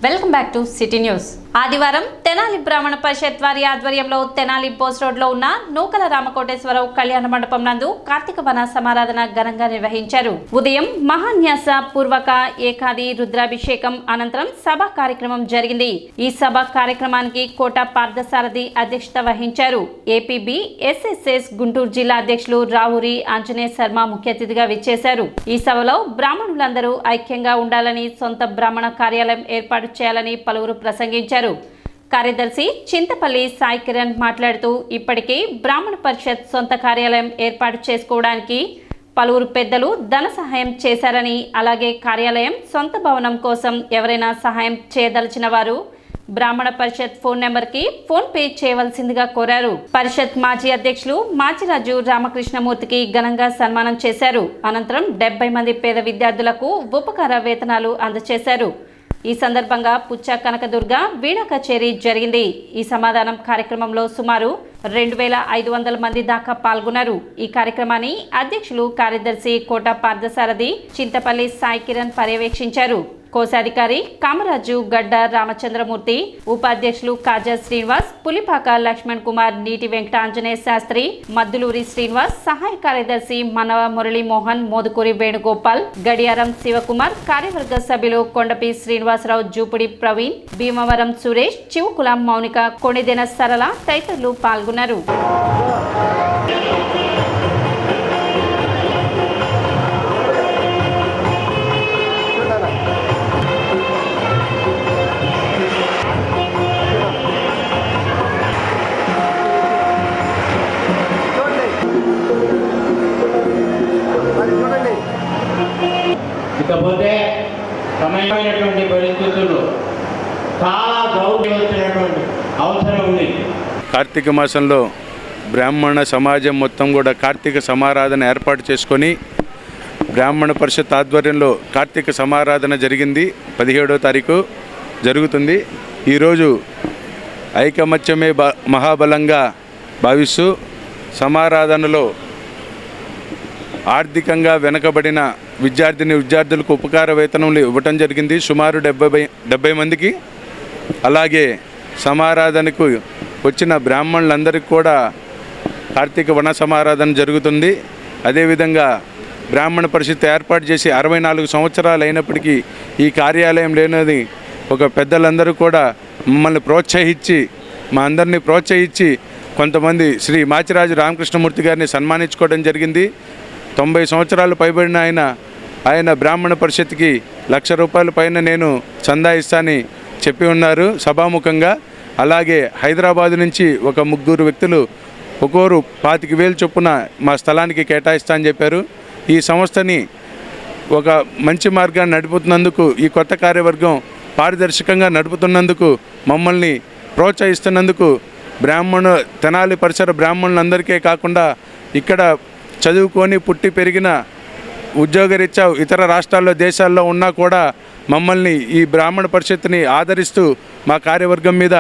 Welcome back to city news. ఆదివారం తెనాలి బ్రాహ్మణ పరిషత్ వారి ఆధ్వర్యంలో తెనాలి పోస్ట్ రోడ్ లో ఉన్న నూకల రామకోటేశ్వరరావు కళ్యాణ మండపం నందు కార్తీక వన సమారాధన ఘనంగా నిర్వహించారు. ఉదయం మహాన్యాస పూర్వక ఏకాది రుద్రాభిషేకం అనంతరం సభా కార్యక్రమం జరిగింది. ఈ సభా కార్యక్రమానికి కోట పార్థసారథి అధ్యక్షత వహించారు. ఏపీబీ ఎస్ఎస్ఎస్ గుంటూరు జిల్లా అధ్యక్షులు రావురి ఆంజనేయ శర్మ ముఖ్య అతిథిగా విచ్చేశారు. ఈ సభలో బ్రాహ్మణులందరూ ఐక్యంగా ఉండాలని, సొంత బ్రాహ్మణ కార్యాలయం ఏర్పాటు చేయాలని పలువురు ప్రసంగించారు. కార్యదర్శి చింతపల్లి సాయి కిరణ్ మాట్లాడుతూ ఇప్పటికీ బ్రాహ్మణ పరిషత్ సొంత కార్యాలయం ఏర్పాటు చేసుకోవడానికి పలువురు పెద్దలు ధన సహాయం చేశారని, అలాగే కార్యాలయం సొంత భవనం కోసం ఎవరైనా సహాయం చేయదలిచిన వారు బ్రాహ్మణ పరిషత్ ఫోన్ నెంబర్కి ఫోన్ పే చేయవలసిందిగా కోరారు. పరిషత్ మాజీ అధ్యక్షులు మాచిరాజు రామకృష్ణమూర్తికి ఘనంగా సన్మానం చేశారు. అనంతరం 70 మంది పేద విద్యార్థులకు ఉపకార వేతనాలు అందజేశారు. ఈ సందర్భంగా పుచ్చ కనకదుర్గ వీణ కచేరీ జరిగింది. ఈ సమాధానం కార్యక్రమంలో సుమారు 2500 మంది దాకా పాల్గొన్నారు. ఈ కార్యక్రమాన్ని అధ్యక్షులు కార్యదర్శి కోట పార్థసారథి చింతపల్లి సాయి కిరణ్ పర్యవేక్షించారు. కోశాధికారి కామరాజు గడ్డ రామచంద్రమూర్తి, ఉపాధ్యక్షులు కాజా శ్రీనివాస్, పులిపాక లక్ష్మణ్ కుమార్, నీటి వెంకట ఆంజనేయ శాస్త్రి, మద్దులూరి శ్రీనివాస్, సహాయ కార్యదర్శి మనవ మురళీమోహన్, మోదుకూరి వేణుగోపాల్, గడియారం శివకుమార్, కార్యవర్గ సభ్యులు కొండపి శ్రీనివాసరావు, జూపుడి ప్రవీణ్, భీమవరం సురేష్, చివుకులం మౌనిక, కొణిదెన సరళ తదితరులు పాల్గొన్నారు. ఇకపోతే సమయమైనటువంటి పరిస్థితులు చాలా గౌరవించినటువంటి అవసరం ఉంది. కార్తీక మాసంలో బ్రాహ్మణ సమాజం మొత్తం కూడా కార్తీక సమారాధన ఏర్పాటు చేసుకొని బ్రాహ్మణ పరిషత్ ఆధ్వర్యంలో కార్తీక సమారాధన జరిగింది. 17వ తారీఖు జరుగుతుంది. ఈరోజు ఐకమత్యమే మహాబలంగా భావిస్తూ సమారాధనలో ఆర్థికంగా వెనకబడిన విద్యార్థులకు ఉపకార వేతనములు ఇవ్వటం జరిగింది. సుమారు 70 మందికి. అలాగే సమారాధనకు వచ్చిన బ్రాహ్మణులందరికీ కూడా కార్తీక వన సమారాధన జరుగుతుంది. అదేవిధంగా బ్రాహ్మణ పరిషత్ ఏర్పాటు చేసి 64 సంవత్సరాలు అయినప్పటికీ ఈ కార్యాలయం లేనిది ఒక పెద్దలందరూ కూడా మమ్మల్ని ప్రోత్సహించి మా అందరినీ ప్రోత్సహించి కొంతమంది శ్రీ మాచిరాజు రామకృష్ణమూర్తి గారిని సన్మానించుకోవడం జరిగింది. 90 సంవత్సరాలు పైబడిన ఆయన బ్రాహ్మణ పరిషత్కి ₹1,00,000 పైన నేను చందా ఇస్తానని చెప్పి ఉన్నారు సభాముఖంగా. అలాగే హైదరాబాద్ నుంచి ఒక 3 వ్యక్తులు ఒక్కోరు 25,000 చొప్పున మా స్థలానికి కేటాయిస్తా అని చెప్పారు. ఈ సంస్థని ఒక మంచి మార్గాన్ని నడుపుతున్నందుకు, ఈ కొత్త కార్యవర్గం పారదర్శకంగా నడుపుతున్నందుకు, మమ్మల్ని ప్రోత్సహిస్తున్నందుకు తెనాలి పరిసర బ్రాహ్మణులందరికీ కాకుండా ఇక్కడ చదువుకొని పుట్టి పెరిగిన ఉద్యోగరీత్యా ఇతర రాష్ట్రాల్లో దేశాల్లో ఉన్నా కూడా మమ్మల్ని ఈ బ్రాహ్మణ పరిషత్తుని ఆదరిస్తూ మా కార్యవర్గం మీద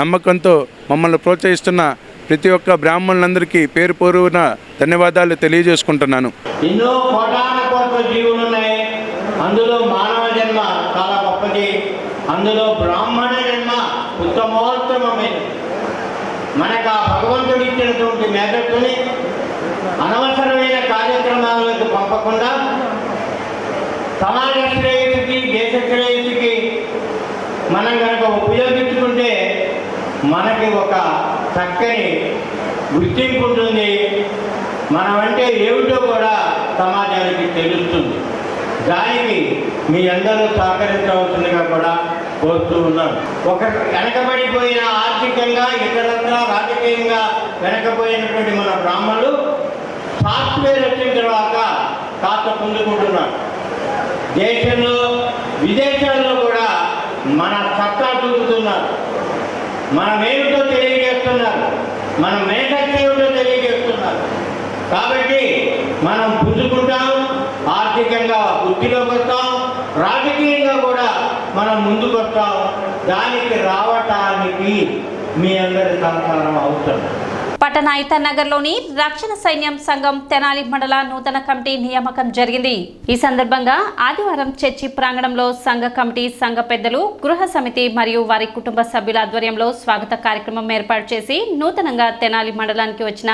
నమ్మకంతో మమ్మల్ని ప్రోత్సహిస్తున్న ప్రతి ఒక్క బ్రాహ్మణులందరికీ పేరు పేరున ధన్యవాదాలు తెలియజేసుకుంటున్నాను. ఎన్నో కోటాను కోట్ల జీవులు ఉన్నాయి. అందులో మానవ జన్మ చాలా గొప్పది. అందులో బ్రాహ్మణ జన్మ ఉత్తమోత్తమైనది. మనకు ఆ భగవంతుడు ఇచ్చినటువంటి మేధస్సుని అనవసరమైన కార్యక్రమాలకు పంపకుండా సమాజ శ్రేయస్సుకి, దేశ శ్రేయస్సుకి మనం కనుక ఉపయోగించుకుంటే మనకి ఒక చక్కని గుర్తింపు ఉంటుంది. మనమంటే ఏమిటో కూడా సమాజానికి తెలుస్తుంది. దానికి మీ అందరూ సహకరించవలసిందిగా కూడా కోరుతూ ఉన్నాను. ఒక వెనకబడిపోయిన ఆర్థికంగా, ఇతరత్ర రాజకీయంగా వెనకపోయినటువంటి మన బ్రాహ్మణులు సాఫ్ట్వేర్ వచ్చిన తర్వాత కాస్త పొందుకుంటున్నారు. దేశంలో విదేశాల్లో కూడా మన సత్తా చూపుతున్నారు. మనమేమిటో తెలియజేస్తున్నారు. మన మేధస్సు ఏమిటో తెలియజేస్తున్నారు. కాబట్టి మనం పుంజుకుంటాం, ఆర్థికంగా వృద్ధిలోకి వస్తాం, రాజకీయంగా కూడా మనం ముందుకు వస్తాం. దానికి రావటానికి మీ అందరి సహకారం అవసరం. పట్టణ ఐతనగర్లోని రక్షణ సైన్యం సంఘం తెనాలి మండల నూతన కమిటీ నియామకం జరిగింది. ఈ సందర్భంగా ఆదివారం చర్చి ప్రాంగణంలో సంఘ కమిటీ, సంఘ పెద్దలు, గృహ సమితి మరియు వారి కుటుంబ సభ్యుల ఆధ్వర్యంలో స్వాగత కార్యక్రమం ఏర్పాటు చేసి నూతనంగా తెనాలి మండలానికి వచ్చిన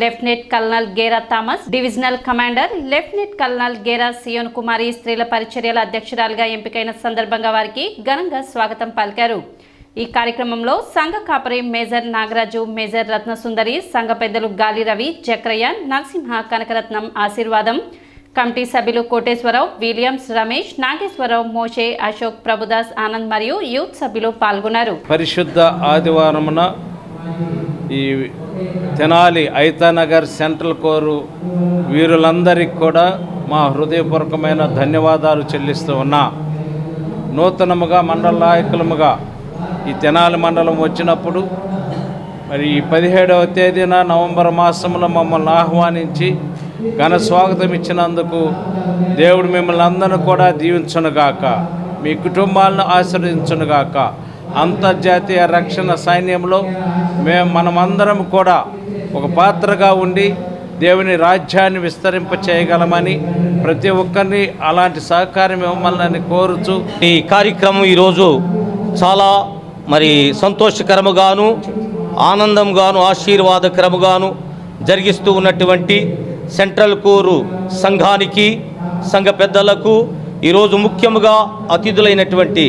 lieutenant colonel Gera Thomas, divisional commander lieutenant colonel Gera Sion కుమారి స్త్రీల పరిచర్యల అధ్యక్షురాలుగా ఎంపికైన సందర్భంగా వారికి ఘనంగా స్వాగతం పలికారు. ఈ కార్యక్రమంలో సంఘ కాపరి మేజర్ నాగరాజు, మేజర్ రత్నసుందరి, సంఘ పెద్దలు గాలి రవి, చక్రయ్య, నరసింహ, కనకరత్నం ఆశీర్వాదం, కమిటీ సభ్యులు కోటేశ్వరరావు, విలియమ్స్, రమేష్, నాగేశ్వరరావు, మోషే, అశోక్, ప్రభుదాస్, ఆనంద్ మరియు యూత్ సభ్యులు పాల్గొన్నారు. పరిశుద్ధ ఆదివారమున ఈ తెనాలి ఐతానగర్ సెంట్రల్ కోరు వీరులందరికీ కూడా మా హృదయపూర్వకమైన ధన్యవాదాలు చెల్లిస్తూ ఉన్నా. నూతనముగా మండల నాయకులముగా ఈ తెనాలి మండలం వచ్చినప్పుడు మరి ఈ 17వ తేదీన నవంబర్ మాసంలో మమ్మల్ని ఆహ్వానించి ఘన స్వాగతం ఇచ్చినందుకు దేవుడు మిమ్మల్ని అందరిని కూడా దీవించునుగాక, మీ కుటుంబాలను ఆశీర్వదించునుగాక. అంతర్జాతీయ రక్షణ సైన్యంలో మనమందరం కూడా ఒక పాత్రగా ఉండి దేవుని రాజ్యాన్ని విస్తరింప చేయగలమని ప్రతి ఒక్కరిని అలాంటి సహకారం ఇవ్వమని కోరుచు ఈ కార్యక్రమం ఈరోజు చాలా సంతోషకరముగాను, ఆనందంగాను, ఆశీర్వాదకరముగాను జరిగిస్తూ ఉన్నటువంటి సెంట్రల్ కోరు సంఘానికి, సంఘ పెద్దలకు, ఈరోజు ముఖ్యముగా అతిథులైనటువంటి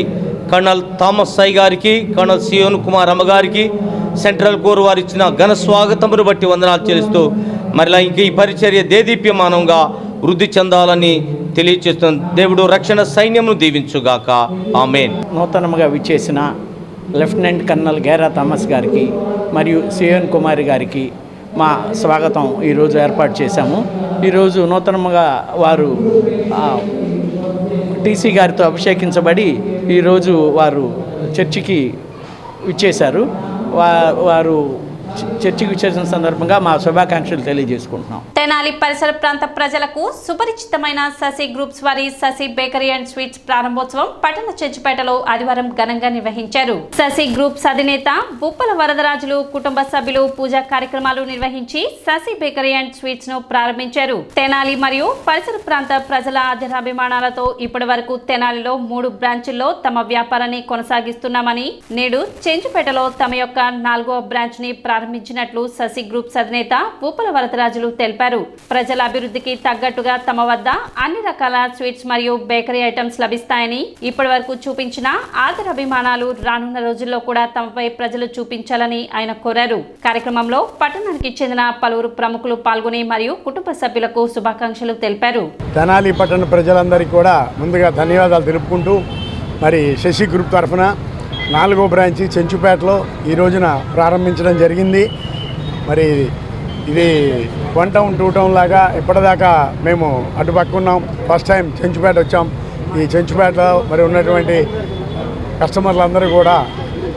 కర్నల్ థామస్ సాయి గారికి, కర్నల్ సియోన్ కుమార్ అమ్మగారికి సెంట్రల్ కోర్ వారు ఇచ్చిన ఘన స్వాగతమును బట్టి వందనాలు చెల్లిస్తూ మరలా ఇంక ఈ పరిచర్య దేదీప్యమానంగా వృద్ధి చెందాలని తెలియజేస్తున్న దేవుడు రక్షణ సైన్యమును దీవించుగాక. ఆమేన్. నూతనంగా విచ్చేసిన లెఫ్టినెంట్ కర్నల్ గేరా థామస్ గారికి మరియు సియోన్ కుమారి గారికి మా స్వాగతం ఈరోజు ఏర్పాటు చేశాము. ఈరోజు నూతనంగా వారు టీసీ గారితో అభిషేకించబడి ఈరోజు వారు చర్చికి విచ్చేశారు. వారు చర్చికి విచ్చేసిన సందర్భంగా మా శుభాకాంక్షలు తెలియజేసుకుంటున్నాం. తెనాలి పరిసర ప్రాంత ప్రజలకు సుపరిచితమైన శశి గ్రూప్స్ వారి శశి బేకరీ అండ్ స్వీట్స్ ప్రారంభోత్సవం పట్టణ చర్చిపేటలో ఆదివారం ఘనంగా నిర్వహించారు. శశి గ్రూప్స్ అధినేత బుప్పల వరదరాజులు కుటుంబ సభ్యులు పూజా కార్యక్రమాలు నిర్వహించి శశి బేకరీ అండ్ స్వీట్స్ ను ప్రారంభించారు. తెనాలి మరియు పరిసర ప్రాంత ప్రజల ఆదరాభిమానాలతో ఇప్పటి వరకు తెనాలిలో 3 బ్రాంచుల్లో తమ వ్యాపారాన్ని కొనసాగిస్తున్నామని, నేడు చెంచుపేటలో తమ యొక్క 4వ బ్రాంచ్ ని ప్రారంభించినట్లు శశి గ్రూప్స్ అధినేత బుప్పల వరదరాజులు తెలిపారు. ప్రజల అభివృద్ధికి తగ్గట్టుగా తమ వద్ద అన్ని రకాల స్వీట్స్ మరియు బేకరీ ఐటమ్స్ లభిస్తాయని, ఇప్పటి వరకు చూపించిన ఆదరాభిమానాలు రానున్న రోజుల్లో కూడా తమపై ప్రజలు చూపించాలని ఆయన కోరారు. కార్యక్రమంలో పట్టణానికి చెందిన పలువురు ప్రముఖులు పాల్గొని మరియు కుటుంబ సభ్యులకు శుభాకాంక్షలు తెలిపారు. తెనాలి పట్టణ ప్రజలందరికీ కూడా ముందుగా ధన్యవాదాలు తెలుపుకుంటూ మరి శశి గ్రూప్ తరఫున 4వ బ్రాంచి చెంచుపేటలో ఈ రోజున ప్రారంభించడం జరిగింది. మరి ఇది 1 టౌన్ 2 టౌన్ లాగా ఇప్పటిదాకా మేము అటుపక్క ఉన్నాం. ఫస్ట్ టైం చెంచుపేట వచ్చాం. ఈ చెంచుపేటలో మరి ఉన్నటువంటి కస్టమర్లందరూ కూడా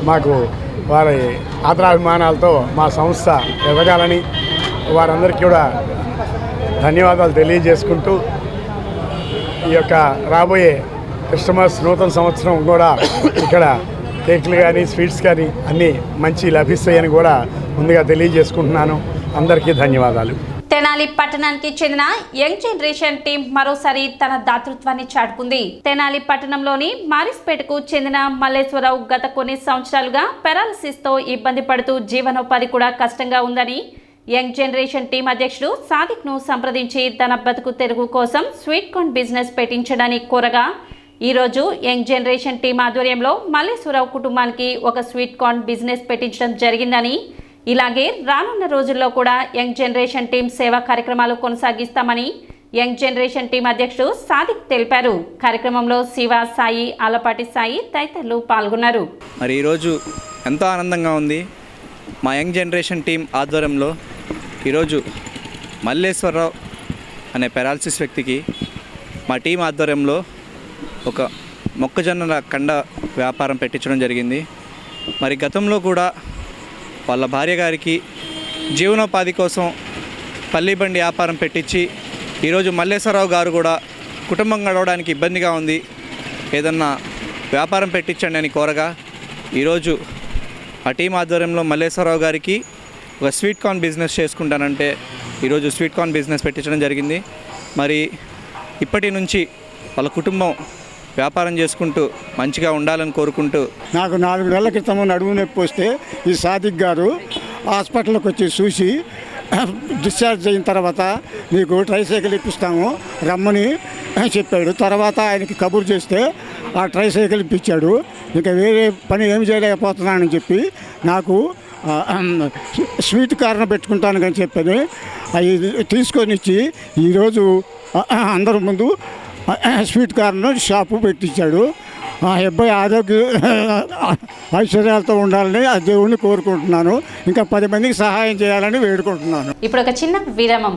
మాకు వారి ఆదరాభిమానాలతో మా సంస్థ ఎదగాలని వారందరికీ కూడా ధన్యవాదాలు తెలియజేసుకుంటూ ఈ యొక్క రాబోయే క్రిస్టమస్ నూతన సంవత్సరం కూడా ఇక్కడ కేక్లు కానీ స్వీట్స్ కానీ అన్నీ మంచి లభిస్తాయని కూడా ముందుగా తెలియజేసుకుంటున్నాను. అందరికీ ధన్యవాదాలు. తెనాలి పట్టణానికి చెందిన యంగ్ జనరేషన్ టీం మరోసారి తన దాతృత్వాన్ని చాటుకుంది. తెనాలి పట్టణంలోని మారిస్పేటకు చెందిన మల్లేశ్వరరావు గత కొన్ని సంవత్సరాలుగా పెరాలసిస్ తో ఇబ్బంది పడుతూ జీవనోపాధి కూడా కష్టంగా ఉందని యంగ్ జనరేషన్ టీం అధ్యక్షుడు సాదిక్ ను సంప్రదించి తన బతుకు తెరుగు కోసం స్వీట్ కార్న్ బిజినెస్ పెట్టించడానికి కోరగా ఈరోజు యంగ్ జనరేషన్ టీం ఆధ్వర్యంలో మల్లేశ్వరరావు కుటుంబానికి ఒక స్వీట్ కార్న్ బిజినెస్ పెట్టించడం జరిగిందని, ఇలాగే రానున్న రోజుల్లో కూడా యంగ్ జనరేషన్ టీం సేవా కార్యక్రమాలు కొనసాగిస్తామని యంగ్ జనరేషన్ టీం అధ్యక్షుడు సాదిక్ తెలిపారు. కార్యక్రమంలో శివ, సాయి, ఆలపాటి సాయి తదితరులు పాల్గొన్నారు. మరి ఈరోజు ఎంతో ఆనందంగా ఉంది. మా యంగ్ జనరేషన్ టీం ఆధ్వర్యంలో ఈరోజు మల్లేశ్వరరావు అనే పెరాలసిస్ వ్యక్తికి మా టీం ఆధ్వర్యంలో ఒక మొక్కజొన్నల కండ వ్యాపారం పెట్టించడం జరిగింది. మరి గతంలో కూడా వాళ్ళ భార్య గారికి జీవనోపాధి కోసం పల్లి బండి వ్యాపారం పెట్టించి ఈరోజు మల్లేశ్వరరావు గారు కూడా కుటుంబం గడవడానికి ఇబ్బందిగా ఉంది, ఏదన్నా వ్యాపారం పెట్టించండి అని కోరగా ఈరోజు ఆ టీం ఆధ్వర్యంలో మల్లేశ్వరరావు గారికి ఒక స్వీట్ కార్న్ బిజినెస్ చేసుకుంటానంటే ఈరోజు స్వీట్ కార్న్ బిజినెస్ పెట్టించడం జరిగింది. మరి ఇప్పటి నుంచి వాళ్ళ కుటుంబం వ్యాపారం చేసుకుంటూ మంచిగా ఉండాలని కోరుకుంటూ నాకు 4 నెలల క్రితం నడుము నొప్పి వస్తే ఈ సాదిక్ గారు హాస్పిటల్కి వచ్చి చూసి డిశ్చార్జ్ అయిన తర్వాత నీకు ట్రైసైకిల్ ఇప్పిస్తాము రమ్మని చెప్పాడు. తర్వాత ఆయనకి కబురు చేస్తే ఆ ట్రైసైకిల్ ఇప్పించాడు. ఇంకా వేరే పని ఏమి చేయలేకపోతున్నానని చెప్పి నాకు స్వీట్ కార్న్ పెట్టుకుంటానని చెప్పని అవి తీసుకొని ఇచ్చి ఈరోజు అందరి ముందు స్వీట్ కార్న్ షాపు పెట్టించాడు. ఆ అబ్బాయి ఆరోగ్య ఐశ్వర్యాలతో ఉండాలని ఆ దేవుణ్ణి కోరుకుంటున్నాను. ఇంకా 10 మందికి సహాయం చేయాలని వేడుకుంటున్నాను. ఇప్పుడు ఒక చిన్న విరామం.